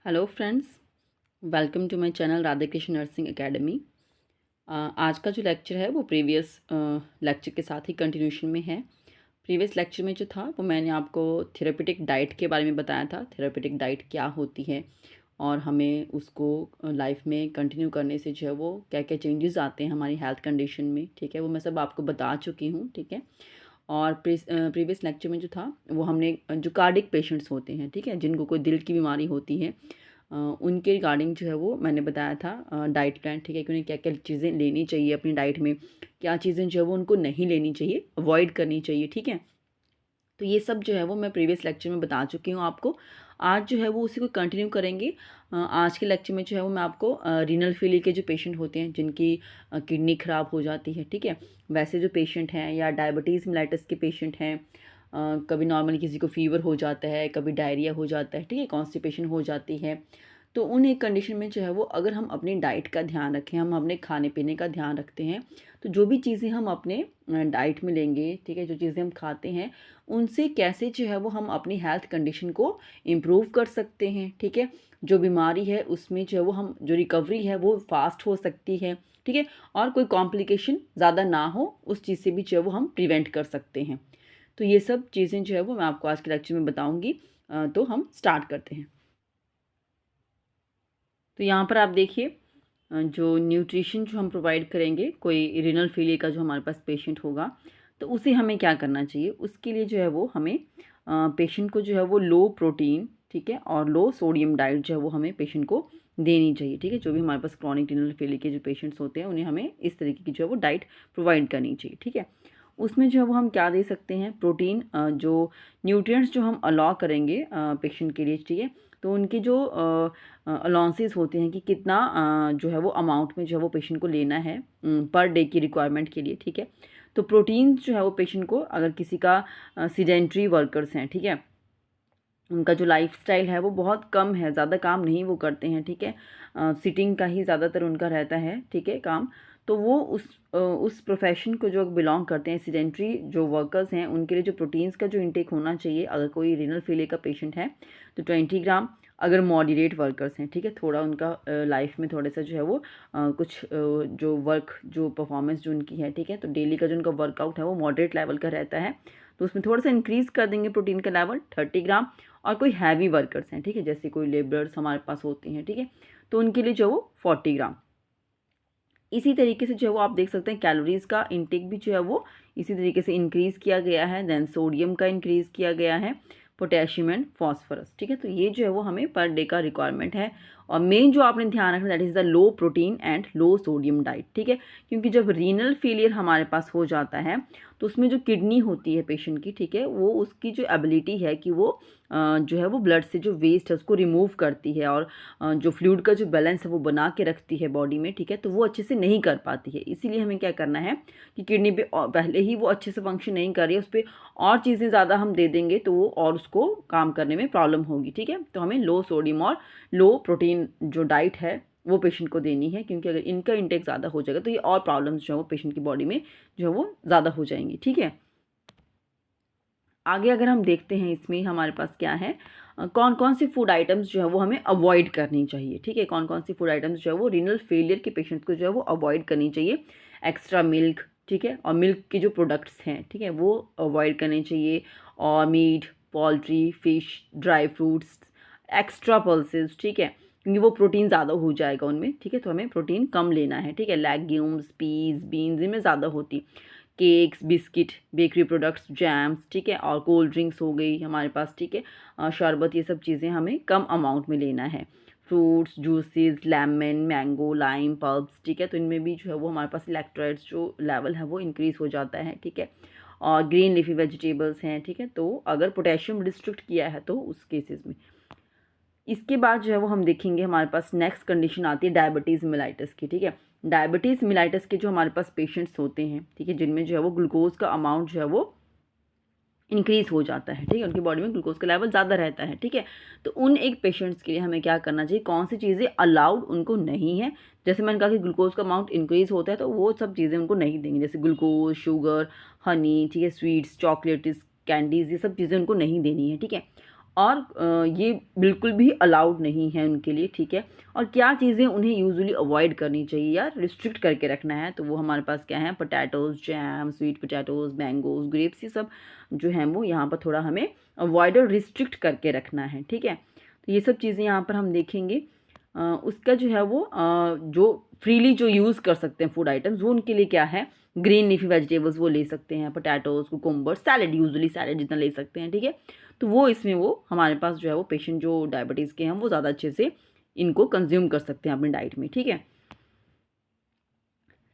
Hello friends, welcome to my channel Radhe Krishna nursing academy. आज का जो लेक्चर है वो प्रीवियस लेक्चर के साथ ही कंटिन्यूशन में है। प्रीवियस लेक्चर में जो था वो मैंने आपको थेरेपेटिक डाइट के बारे में बताया था। थेरेपेटिक डाइट क्या होती है और हमें उसको लाइफ में कंटिन्यू करने से जो है वो क्या क्या चेंजेस आते हैं हमारी हेल्थ कंडीशन में, ठीक है, वो मैं सब आपको बता चुकी हूँ, ठीक है। और प्रीवियस लेक्चर में जो था वो हमने जो कार्डिक पेशेंट्स होते हैं, ठीक है, जिनको कोई दिल की बीमारी होती है, उनके रिगार्डिंग जो है वो मैंने बताया था डाइट प्लान, ठीक है, कि उन्हें क्या क्या चीज़ें लेनी चाहिए अपनी डाइट में, क्या चीज़ें जो है वो उनको नहीं लेनी चाहिए, अवॉइड करनी चाहिए, ठीक है। तो ये सब जो है वो मैं प्रीवियस लेक्चर में बता चुकी हूँ आपको। आज जो है वो उसी को कंटिन्यू करेंगे। आज के लेक्चर में जो है वो मैं आपको रीनल फेलियर के जो पेशेंट होते हैं जिनकी किडनी ख़राब हो जाती है, ठीक है, वैसे जो पेशेंट हैं, या डायबिटीज़ मेलाइटस के पेशेंट हैं, कभी नॉर्मली किसी को फ़ीवर हो जाता है, कभी डायरिया हो जाता है, ठीक है, कॉन्स्टिपेशन हो जाती है। तो उन एक कंडीशन में जो है वो अगर हम अपनी डाइट का ध्यान रखें, हम अपने खाने पीने का ध्यान रखते हैं, तो जो भी चीज़ें हम अपने डाइट में लेंगे, ठीक है, जो चीज़ें हम खाते हैं, उनसे कैसे जो है वो हम अपनी हेल्थ कंडीशन को इम्प्रूव कर सकते हैं, ठीक है। जो बीमारी है उसमें जो है वो हम जो रिकवरी है वो फास्ट हो सकती है, ठीक है, और कोई कॉम्प्लिकेशन ज़्यादा ना हो उस चीज़ से भी जो है वो हम प्रिवेंट कर सकते हैं। तो ये सब चीज़ें जो है वो मैं आपको आज के लेक्चर में बताऊँगी। तो हम स्टार्ट करते हैं। तो यहाँ पर आप देखिए, जो न्यूट्रिशन जो हम प्रोवाइड करेंगे कोई रीनल फेलियर का जो हमारे पास पेशेंट होगा, तो उसे हमें क्या करना चाहिए, उसके लिए जो है वो हमें पेशेंट को जो है वो लो प्रोटीन, ठीक है, और लो सोडियम डाइट जो है वो हमें पेशेंट को देनी चाहिए, ठीक है। जो भी हमारे पास क्रॉनिक रीनल फेलियर के जो पेशेंट्स होते हैं उन्हें हमें इस तरीके की जो है वो डाइट प्रोवाइड करनी चाहिए, ठीक है। उसमें जो है वो हम क्या दे सकते हैं, प्रोटीन, जो न्यूट्रिएंट्स जो हम अलाउ करेंगे पेशेंट के लिए, ठीक है, तो उनकी जो अलाउंसेस होते हैं कि कितना जो है वो अमाउंट में जो है वो पेशेंट को लेना है पर डे की रिक्वायरमेंट के लिए, ठीक है। तो प्रोटीन जो है वो पेशेंट को, अगर किसी का सीडेंट्री वर्कर्स हैं, ठीक है, उनका जो लाइफस्टाइल है वो बहुत कम है, ज़्यादा काम नहीं वो करते हैं, ठीक है, सिटिंग का ही ज़्यादातर उनका रहता है, ठीक है, काम। तो वो उस प्रोफेशन को जो बिलोंग करते हैं, सीडेंट्री जो वर्कर्स हैं, उनके लिए जो प्रोटीन्स का जो इंटेक होना चाहिए, अगर कोई रीनल फेलियर का पेशेंट है तो 20 ग्राम। अगर मॉडरेट वर्कर्स हैं, ठीक है, थोड़ा उनका लाइफ में थोड़ा सा जो है वो कुछ जो वर्क जो परफॉर्मेंस जो उनकी है, ठीक है, तो डेली का जो उनका वर्कआउट है वो मॉडरेट लेवल का रहता है, तो उसमें थोड़ा सा इंक्रीज़ कर देंगे प्रोटीन का लेवल 30 ग्राम। और कोई हैवी वर्कर्स हैं, ठीक है, जैसे कोई लेबरर्स हमारे पास होते हैं, ठीक है, तो उनके लिए जो वो 40 ग्राम। इसी तरीके से जो है वो आप देख सकते हैं कैलोरीज़ का इंटेक भी जो है वो इसी तरीके से इंक्रीज़ किया गया है। देन सोडियम का इंक्रीज़ किया गया है, पोटेशियम एंड फॉस्फोरस, ठीक है। तो ये जो है वो हमें पर डे का रिक्वायरमेंट है। और मेन जो आपने ध्यान रखना, that is the low protein and low sodium diet, ठीक है, क्योंकि जब रीनल फेलियर हमारे पास हो जाता है तो उसमें जो किडनी होती है पेशेंट की, ठीक है, वो उसकी जो एबिलिटी है कि वो जो है वो ब्लड से जो वेस्ट है उसको रिमूव करती है, और जो फ्लूइड का जो बैलेंस है वो बना के रखती है बॉडी में, ठीक है, तो वो अच्छे से नहीं कर पाती है। इसीलिए हमें क्या करना है कि किडनी पे पहले ही वो अच्छे से फंक्शन नहीं कर रही है, उस पर और चीज़ें ज़्यादा हम दे देंगे तो वो और उसको काम करने में प्रॉब्लम होगी, ठीक है। तो हमें लो सोडियम और लो प्रोटीन जो डाइट है वो पेशेंट को देनी है, क्योंकि अगर इनका इंटेक ज़्यादा हो जाएगा तो ये और प्रॉब्लम्स जो है वो पेशेंट की बॉडी में जो है वो ज़्यादा हो जाएंगी, ठीक है। आगे अगर हम देखते हैं इसमें हमारे पास क्या है, कौन कौन सी फूड आइटम्स जो है वो हमें अवॉइड करनी चाहिए, ठीक है, कौन कौन सी फूड आइटम्स जो है वो रीनल फेलियर के पेशेंट्स को जो है वो अवॉइड करनी चाहिए। एक्स्ट्रा मिल्क, ठीक है, और मिल्क के जो प्रोडक्ट्स हैं, ठीक है, वो अवॉइड करने चाहिए। और meat, poultry, fish, dry fruits, extra pulses, ठीक है, क्योंकि वो प्रोटीन ज़्यादा हो जाएगा उनमें, ठीक है, तो हमें प्रोटीन कम लेना है, ठीक है। लेग्यूम्स, पीस, बीन्स, इनमें ज़्यादा होती, cakes, biscuit, bakery products, jams, ठीक है, और कोल्ड ड्रिंक्स हो गई हमारे पास, ठीक है, शरबत, ये सब चीज़ें हमें कम अमाउंट में लेना है। Fruits, juices, lemon, mango, lime pulps, ठीक है, तो इनमें भी जो है वो हमारे पास इलेक्ट्रोलाइट्स जो लेवल है वो इंक्रीज़ हो जाता है, ठीक है। और ग्रीन लीफी वेजिटेबल्स हैं, ठीक है, तो अगर पोटेशियम रिस्ट्रिक्ट किया है तो उस केसेस में। इसके बाद जो है वो हम देखेंगे हमारे पास नेक्स्ट कंडीशन आती है डायबिटीज़ मेलाइटस की, ठीक है। डायबिटीज़ मेलाइटस के जो हमारे पास पेशेंट्स होते हैं, ठीक है, जिनमें जो है वो ग्लूकोज का अमाउंट जो है वो इंक्रीज़ हो जाता है, ठीक है, उनकी बॉडी में ग्लूकोज का लेवल ज़्यादा रहता है, ठीक है। तो उन एक पेशेंट्स के लिए हमें क्या करना चाहिए, कौन सी चीज़ें अलाउड उनको नहीं है। जैसे मैंने कहा कि ग्लूकोज का अमाउंट इंक्रीज़ होता है तो वो सब चीज़ें उनको नहीं देंगे, जैसे ग्लूकोज, शुगर, हनी, ठीक है, स्वीट्स, चॉकलेट्स, कैंडीज़, ये सब चीज़ें उनको नहीं देनी है, ठीक है। और ये बिल्कुल भी अलाउड नहीं है उनके लिए, ठीक है। और क्या चीज़ें उन्हें यूजुअली अवॉइड करनी चाहिए या रिस्ट्रिक्ट करके रखना है, तो वो हमारे पास क्या है, potatoes, jam, sweet potatoes, mangoes, grapes, ये सब जो हैं वो यहाँ पर थोड़ा हमें अवॉइड और रिस्ट्रिक्ट करके रखना है, ठीक है। तो ये सब चीज़ें यहाँ पर हम देखेंगे। उसका जो है वो जो फ्रीली जो यूज़ कर सकते हैं फूड आइटम्स, वो उनके लिए क्या है, ग्रीन लीफी वेजिटेबल्स वो ले सकते हैं, potatoes, cucumber, salad, usually salad जितना ले सकते हैं, ठीक है। तो वो इसमें वो हमारे पास जो है वो पेशेंट जो डायबिटीज़ के हैं वो ज़्यादा अच्छे से इनको कंज्यूम कर सकते हैं अपनी डाइट में, ठीक है।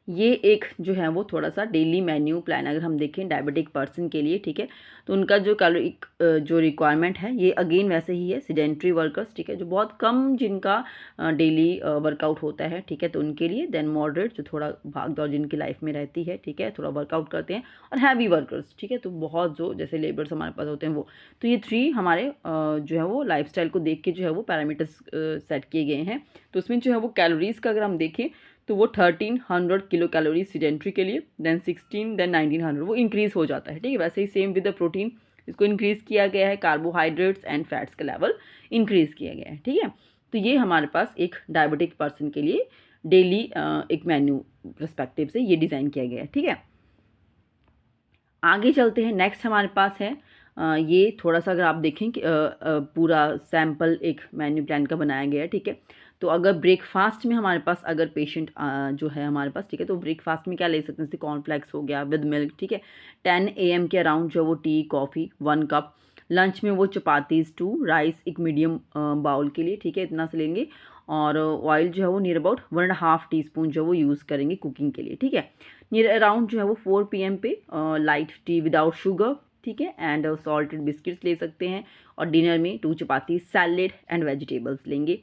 ये एक जो है वो थोड़ा-सा डेली मेन्यू प्लान अगर हम देखें डायबिटिक पर्सन के लिए, ठीक है, तो उनका जो कैलोरिक जो रिक्वायरमेंट है ये अगेन वैसे ही है, सेडेंटरी वर्कर्स, ठीक है, जो बहुत कम जिनका डेली वर्कआउट होता है, ठीक है, तो उनके लिए, देन मॉडरेट जो थोड़ा भाग-दौड़ जिनकी लाइफ में रहती है, ठीक है, थोड़ा वर्कआउट करते हैं, और हैवी वर्कर्स, ठीक है, तो बहुत जो जैसे लेबर्स हमारे पास होते हैं वो। तो ये 3 हमारे जो है वो लाइफ़स्टाइल को देख के जो है वो पैरामीटर्स सेट किए गए हैं। तो उसमें जो है वो कैलोरीज़ का अगर हम देखें तो वो 1300 किलो कैलोरी सीडेंट्री के लिए, देन 16, देन 1900 वो इंक्रीज़ हो जाता है, ठीक है। वैसे ही सेम विद द प्रोटीन इसको इंक्रीज़ किया गया है, कार्बोहाइड्रेट्स एंड फैट्स का लेवल इंक्रीज़ किया गया है, ठीक है। तो ये हमारे पास एक डायबिटिक पर्सन के लिए डेली एक मेन्यू पर्सपेक्टिव से ये डिज़ाइन किया गया है, ठीक है। आगे चलते हैं, नेक्स्ट हमारे पास है ये थोड़ा-सा अगर आप देखें कि पूरा सैंपल एक मेन्यू प्लान का बनाया गया है, ठीक है। तो अगर ब्रेकफ़ास्ट में हमारे पास अगर पेशेंट जो है हमारे पास, ठीक है, तो ब्रेकफ़ास्ट में क्या ले सकते हैं, जैसे कॉर्नफ्लेक्स हो गया विद मिल्क, ठीक है। 10 AM के अराउंड जो है वो टी, कॉफ़ी 1 कप। लंच में वो चपातीज़ 2, राइस एक मीडियम बाउल के लिए, ठीक है, इतना से लेंगे। और ऑयल जो है वो नियर अबाउट 1.5 टीस्पून जो वो यूज़ करेंगे कुकिंग के लिए, ठीक है। नियर अराउंड जो है वो 4 PM पे लाइट टी विदाउट शुगर, ठीक है, एंड सॉल्टेड बिस्किट्स ले सकते हैं। और डिनर में 2 चपाती, सैलेड एंड वेजिटेबल्स लेंगे।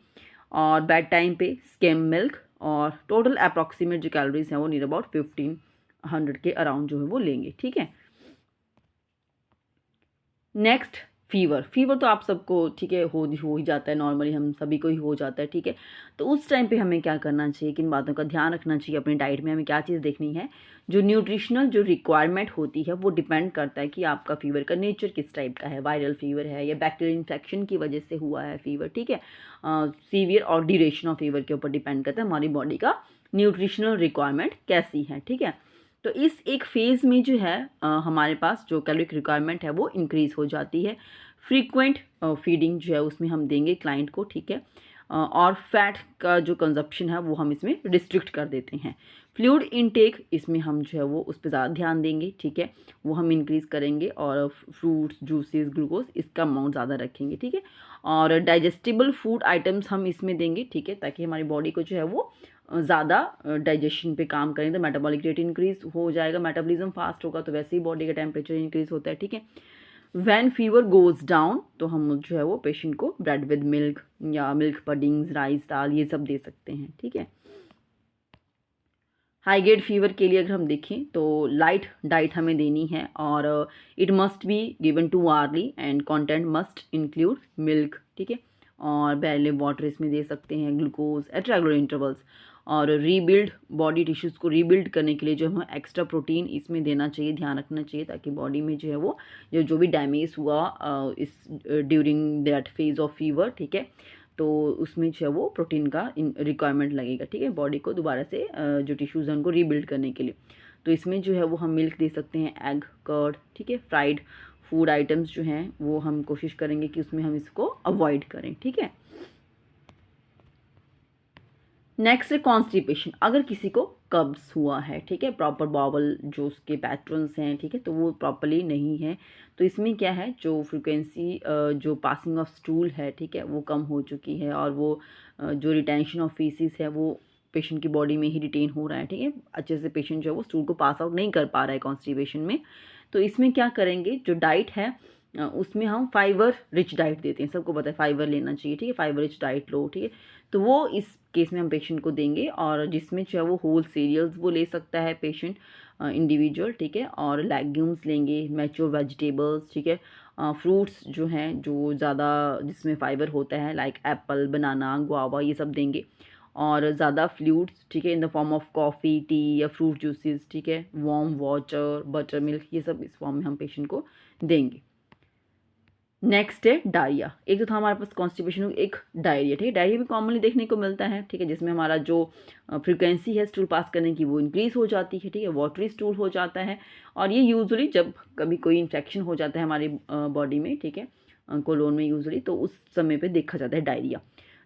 और बेड टाइम पे स्किम मिल्क, और टोटल अप्रॉक्सीमेट जो कैलोरीज हैं वो नियर अबाउट 1500 के अराउंड जो है वो लेंगे, ठीक है। नेक्स्ट फीवर तो आप सबको, ठीक है, हो ही जाता है, नॉर्मली हम सभी को ही हो जाता है, ठीक है। तो उस टाइम पे हमें क्या करना चाहिए, किन बातों का ध्यान रखना चाहिए अपनी डाइट में, हमें क्या चीज़ देखनी है, जो न्यूट्रिशनल जो रिक्वायरमेंट होती है वो डिपेंड करता है कि आपका फीवर का नेचर किस टाइप का है, वायरल फीवर है या बैक्टीरियल इन्फेक्शन की वजह से हुआ है फीवर, ठीक है। सीवियर और ड्यूरेशन ऑफ फीवर के ऊपर डिपेंड करता है हमारी बॉडी का न्यूट्रिशनल रिक्वायरमेंट कैसी है, ठीक है। तो इस एक फ़ेज़ में जो है हमारे पास जो कैलोरिक रिक्वायरमेंट है वो इंक्रीज़ हो जाती है। फ्रीक्वेंट फीडिंग जो है उसमें हम देंगे क्लाइंट को, ठीक है। और फैट का जो कंजप्शन है वो हम इसमें रिस्ट्रिक्ट कर देते हैं। फ्लूइड इनटेक इसमें हम जो है वो उस पे ज़्यादा ध्यान देंगे, ठीक है, वो हम इंक्रीज़ करेंगे। और फ्रूट्स, जूसेस, ग्लूकोज़ इसका अमाउंट ज़्यादा रखेंगे, ठीक है। और डाइजेस्टिबल फूड आइटम्स हम इसमें देंगे, ठीक है, ताकि हमारी बॉडी को जो है वो ज़्यादा डाइजेशन पे काम करें, तो मेटाबॉलिक रेट इंक्रीज़ हो जाएगा, मेटाबॉलिज्म फास्ट होगा, तो वैसे ही बॉडी का टेम्परेचर इंक्रीज़ होता है, ठीक है। व्हेन फीवर गोज़ डाउन तो हम जो है वो पेशेंट को ब्रेड विद मिल्क या मिल्क पडिंग्स, राइस दाल ये सब दे सकते हैं, ठीक है। हाई ग्रेड फीवर के लिए अगर हम देखें तो लाइट डाइट हमें देनी है, और it must be given to early and content must include milk, ठीक है। और बैले वाटर इसमें दे सकते हैं, ग्लूकोज एट रेगुलर इंटरवल्स। और रीबिल्ड बॉडी टिश्यूज़ को रीबिल्ड करने के लिए जो हमें एक्स्ट्रा प्रोटीन इसमें देना चाहिए, ध्यान रखना चाहिए, ताकि बॉडी में जो है वो जो भी डैमेज हुआ इस during that phase of fever, ठीक है, तो उसमें जो है वो प्रोटीन का रिक्वायरमेंट लगेगा, ठीक है, बॉडी को दोबारा से जो टिश्यूज़ हैं उनको रीबिल्ड करने के लिए। तो इसमें जो है वो हम मिल्क दे सकते हैं, एग, कर्ड, ठीक है। फ्राइड फूड आइटम्स जो हैं वो हम कोशिश करेंगे कि उसमें हम इसको अवॉइड करें, ठीक है। नेक्स्ट है कॉन्स्टिपेशन, अगर किसी को कब्ज़ हुआ है, ठीक है, प्रॉपर बावल जो उसके पैटर्न्स हैं, ठीक है, तो वो प्रॉपरली नहीं है, तो इसमें क्या है, जो फ्रिक्वेंसी जो पासिंग ऑफ स्टूल है, ठीक है, वो कम हो चुकी है, और वो जो रिटेंशन ऑफ फीसिस है वो पेशेंट की बॉडी में ही रिटेन हो रहा है, ठीक है, अच्छे से पेशेंट जो है वो स्टूल को पास आउट नहीं कर पा रहा है कॉन्स्टिपेशन में। तो इसमें क्या करेंगे, जो डाइट है उसमें हम फाइबर रिच डाइट देते हैं, सबको पता है फाइबर लेना चाहिए, ठीक है, फाइबर रिच डाइट लो, ठीक है। तो वो इस केस में हम पेशेंट को देंगे, और जिसमें जो है वो होल सीरियल्स वो ले सकता है पेशेंट इंडिविजुअल, ठीक है। और लेग्यूम्स लेंगे, मैच्योर वेजिटेबल्स, ठीक है। फ्रूट्स जो हैं जो ज़्यादा जिसमें फ़ाइबर होता है, लाइक एप्पल, बनाना, गुआवा, ये सब देंगे। और ज़्यादा फ्लूइड्स, ठीक है, in the form of coffee, T या फ्रूट जूसेस, ठीक है, वार्म वाटर, बटर मिल्क, ये सब इस फॉर्म में हम पेशेंट को देंगे। नेक्स्ट है डायरिया। एक तो था हमारे पास कॉन्स्टिपेशन, एक डायरिया, ठीक है। डायरिया में कॉमनली देखने को मिलता है, ठीक है, जिसमें हमारा जो फ्रीक्वेंसी है स्टूल पास करने की वो इंक्रीज़ हो जाती है, ठीक है, वाटरी स्टूल हो जाता है। और ये यूजुअली जब कभी कोई इन्फेक्शन हो जाता है हमारी बॉडी में, ठीक है, कोलोन में यूजुअली, तो उस समय पे देखा जाता है डायरिया।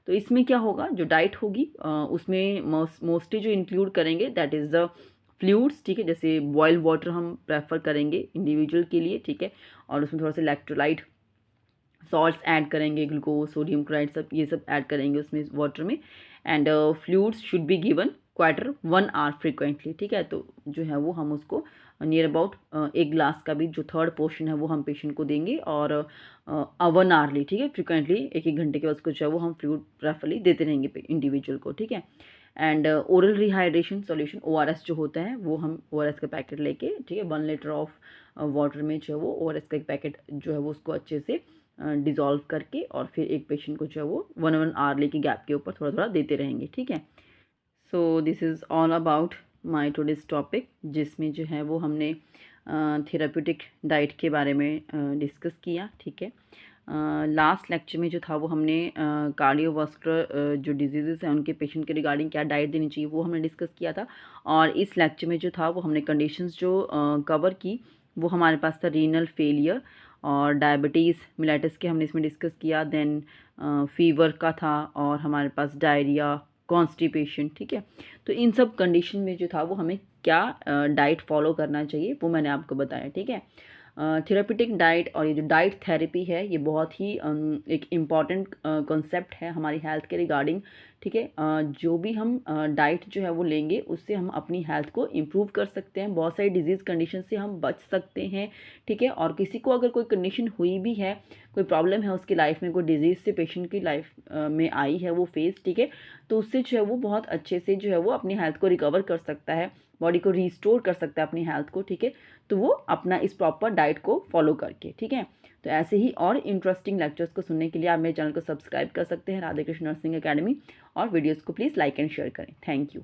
तो इसमें क्या होगा, जो डाइट होगी उसमें मोस्टली जो इंक्लूड करेंगे दैट इज़ द फ्लूइड्स, ठीक है, जैसे बॉइल्ड वाटर हम प्रेफर करेंगे इंडिविजुअल के लिए, ठीक है, और उसमें थोड़ा सा इलेक्ट्रोलाइट सॉल्ट्स ऐड करेंगे, ग्लूकोज, सोडियम क्लोराइड, सब ये सब ऐड करेंगे उसमें वाटर में। And fluids should be given quarter 1 hour frequently, ठीक है। तो जो है वो हम उसको नियर अबाउट 1 ग्लास का भी जो थर्ड पोर्शन है वो हम पेशेंट को देंगे, और 1 आवरली, ठीक है, फ्रिक्वेंटली 1-1 घंटे के बाद उसको जो है वो हम फ्लूइड प्रेफरली देते रहेंगे इंडिविजुअल को, ठीक है। And oral rehydration solution ORS जो होता है वो हम ORS का पैकेट लेके, ठीक है, 1 लीटर ऑफ वाटर में जो है वो ORS का एक पैकेट जो है वो उसको अच्छे से डिज़ोल्व करके और फिर एक पेशेंट को जो है वो 1-1 आवरली के गैप के ऊपर थोड़ा थोड़ा देते रहेंगे, ठीक है। So this is all about my today's topic, जिसमें जो है वो हमने थेराप्यूटिक डाइट के बारे में डिस्कस किया, ठीक है। लास्ट लेक्चर में जो था वो हमने कार्डियोवास्कुलर जो डिजीज़ेस हैं उनके पेशेंट के रिगार्डिंग क्या डाइट देनी चाहिए वो हमने डिस्कस किया था। और इस लेक्चर में जो था वो हमने कंडीशंस जो कवर की वो हमारे पास था रीनल फेलियर और डायबिटीज़ मिलेटस के हमने इसमें डिस्कस किया, देन फीवर का था, और हमारे पास डायरिया, कॉन्स्टिपेशन, ठीक है। तो इन सब कंडीशन में जो था वो हमें क्या डाइट फॉलो करना चाहिए वो मैंने आपको बताया, ठीक है। थेरापीटिक डाइट और ये जो डाइट थेरेपी है ये बहुत ही एक इम्पॉर्टेंट कॉन्सेप्ट है हमारी हेल्थ के रिगार्डिंग, ठीक है। जो भी हम डाइट जो है वो लेंगे उससे हम अपनी हेल्थ को इम्प्रूव कर सकते हैं, बहुत सारी डिजीज़ कंडीशन से हम बच सकते हैं, ठीक है। और किसी को अगर कोई कंडीशन हुई भी है, कोई प्रॉब्लम है उसकी लाइफ में, कोई डिजीज़ से पेशेंट की लाइफ में आई है वो फेस, ठीक है, तो उससे जो है वो बहुत अच्छे से जो है वो अपनी हेल्थ को रिकवर कर सकता है, बॉडी को रिस्टोर कर सकता है अपनी हेल्थ को, ठीक है। तो वो अपना इस प्रॉपर डाइट को फॉलो करके, ठीक है। तो ऐसे ही और इंटरेस्टिंग लेक्चर्स को सुनने के लिए आप मेरे चैनल को सब्सक्राइब कर सकते हैं, राधे कृष्ण नर्सिंग अकेडमी, और वीडियोज़ को प्लीज़ लाइक एंड शेयर करें। Thank you.